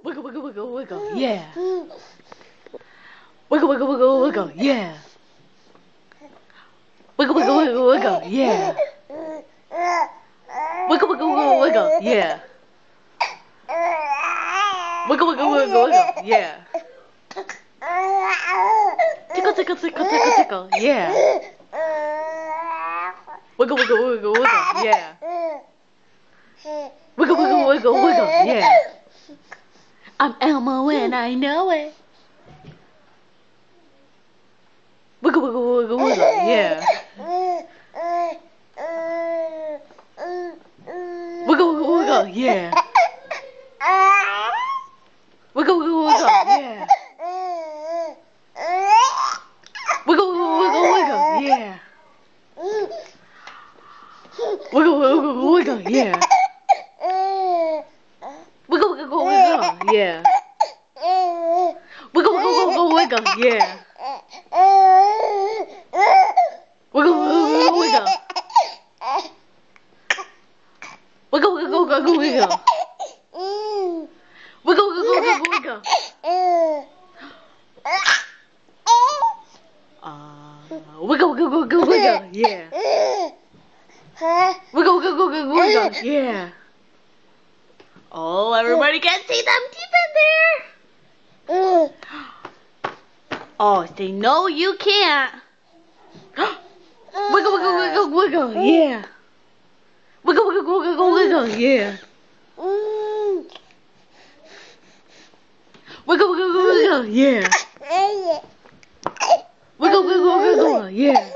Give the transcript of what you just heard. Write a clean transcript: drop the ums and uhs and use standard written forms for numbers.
Wiggle, wiggle, wiggle, wiggle, yeah. Wiggle, wiggle, wiggle, wiggle, yeah. Wiggle, wiggle, wiggle, wiggle, yeah. Wiggle, wiggle, wiggle, wiggle, yeah. Wiggle, wiggle, wiggle, wiggle, yeah. Tickle, tickle, tickle, tickle, tickle, yeah. Wiggle, wiggle, wiggle, wiggle, yeah. Wiggle, wiggle, wiggle, wiggle, yeah. I'm Elmo and I know it. Wiggle, wiggle, wiggle, wiggle, yeah. Wiggle, wiggle, wiggle, yeah. Wiggle, wiggle, wiggle, yeah. Wiggle, wiggle, wiggle, wiggle, yeah. Wiggle, wiggle, wiggle, yeah. Wiggle, wiggle, wiggle, yeah. Wiggle, wiggle, wiggle, wiggle, yeah. Wiggle, wiggle, wiggle, wiggle. Wiggle, wiggle, wiggle, wiggle. Wiggle, wiggle, wiggle, wiggle. Wiggle, wiggle, wiggle, wiggle, yeah. Wiggle, wiggle, wiggle, wiggle, yeah. Oh, everybody can see them deep in there. Oh, say no, you can't. Wiggle, wiggle, wiggle, wiggle, yeah. Wiggle, wiggle, wiggle, wiggle, yeah. Wiggle, wiggle, wiggle, yeah. Wiggle, wiggle, wiggle, yeah.